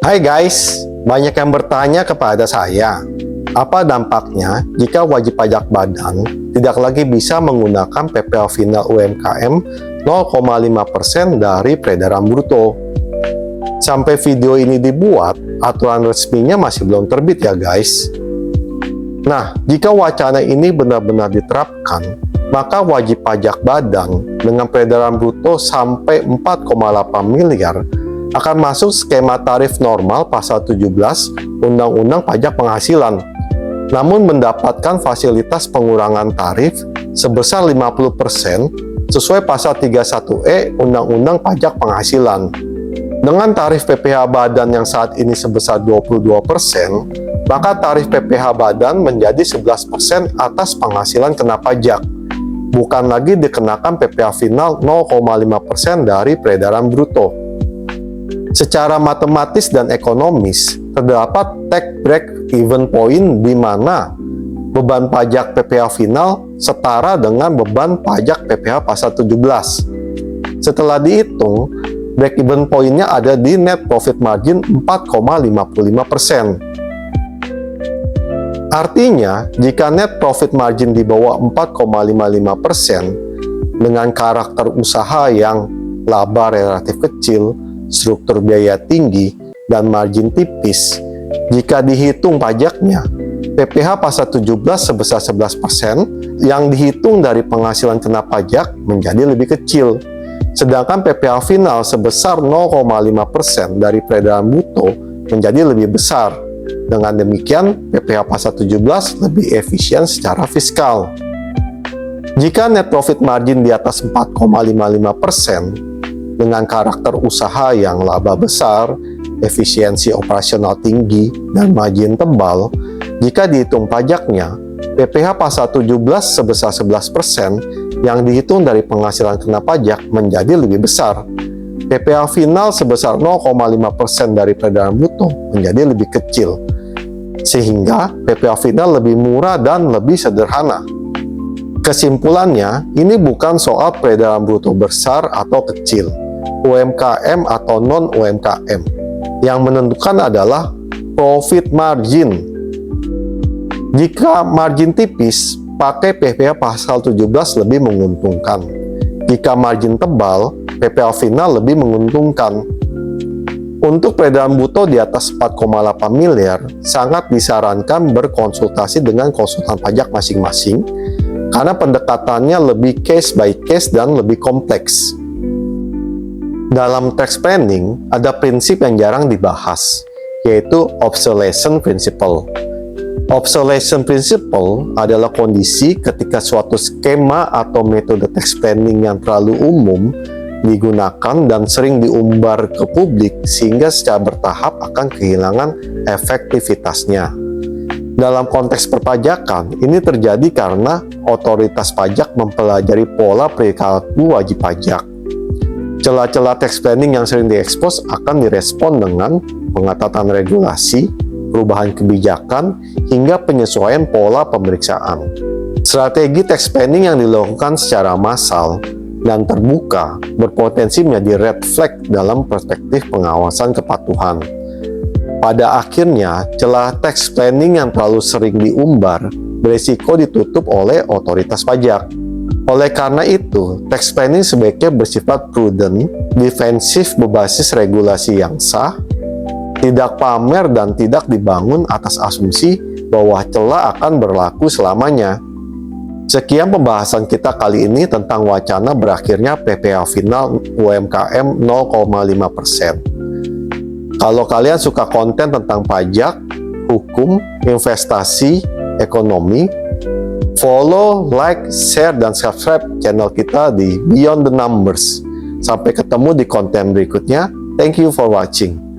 Hai guys, banyak yang bertanya kepada saya, apa dampaknya jika wajib pajak badan tidak lagi bisa menggunakan PPh final UMKM 0,5% dari peredaran bruto? Sampai video ini dibuat, aturan resminya masih belum terbit ya guys. Nah, jika wacana ini benar-benar diterapkan, maka wajib pajak badan dengan peredaran bruto sampai 4,8 miliar akan masuk skema tarif normal pasal 17 Undang-Undang Pajak Penghasilan, namun mendapatkan fasilitas pengurangan tarif sebesar 50% sesuai pasal 31E Undang-Undang Pajak Penghasilan. Dengan tarif PPh badan yang saat ini sebesar 22%, maka tarif PPh badan menjadi 11% atas penghasilan kena pajak, bukan lagi dikenakan PPh final 0,5% dari peredaran bruto. Secara matematis dan ekonomis, terdapat tax break-even point di mana beban pajak PPh final setara dengan beban pajak PPh pasal 17. Setelah dihitung, break-even point-nya ada di net profit margin 4,55%. Artinya, jika net profit margin di bawah 4,55% dengan karakter usaha yang laba relatif kecil, struktur biaya tinggi, dan margin tipis, jika dihitung pajaknya, PPh pasal 17 sebesar 11% yang dihitung dari penghasilan kena pajak menjadi lebih kecil, sedangkan PPh final sebesar 0,5% dari peredaran bruto menjadi lebih besar. Dengan demikian, PPh pasal 17 lebih efisien secara fiskal. Jika net profit margin di atas 4,55%, dengan karakter usaha yang laba besar, efisiensi operasional tinggi, dan margin tebal, jika dihitung pajaknya, PPh pasal 17 sebesar 11% yang dihitung dari penghasilan kena pajak menjadi lebih besar. PPh final sebesar 0,5% dari peredaran bruto menjadi lebih kecil, sehingga PPh final lebih murah dan lebih sederhana. Kesimpulannya, ini bukan soal peredaran bruto besar atau kecil, UMKM atau non-UMKM. Yang menentukan adalah profit margin. Jika margin tipis, pakai PPh pasal 17 lebih menguntungkan. Jika margin tebal, PPh final lebih menguntungkan. Untuk peredaran bruto di atas 4,8 miliar, sangat disarankan berkonsultasi dengan konsultan pajak masing-masing, karena pendekatannya lebih case by case dan lebih kompleks. Dalam tax planning, ada prinsip yang jarang dibahas, yaitu obsolescence principle. Obsolescence principle adalah kondisi ketika suatu skema atau metode tax planning yang terlalu umum digunakan dan sering diumbar ke publik sehingga secara bertahap akan kehilangan efektivitasnya. Dalam konteks perpajakan, ini terjadi karena otoritas pajak mempelajari pola perilaku wajib pajak. Celah-celah tax planning yang sering diekspos akan direspon dengan pengetatan regulasi, perubahan kebijakan, hingga penyesuaian pola pemeriksaan. Strategi tax planning yang dilakukan secara massal dan terbuka berpotensi menjadi red flag dalam perspektif pengawasan kepatuhan. Pada akhirnya, celah tax planning yang terlalu sering diumbar berisiko ditutup oleh otoritas pajak. Oleh karena itu, tax planning sebaiknya bersifat prudent, defensif berbasis regulasi yang sah, tidak pamer dan tidak dibangun atas asumsi bahwa celah akan berlaku selamanya. Sekian pembahasan kita kali ini tentang wacana berakhirnya PPh final UMKM 0,5%. Kalau kalian suka konten tentang pajak, hukum, investasi, ekonomi, follow, like, share, dan subscribe channel kita di Beyond the Numbers. Sampai ketemu di konten berikutnya. Thank you for watching.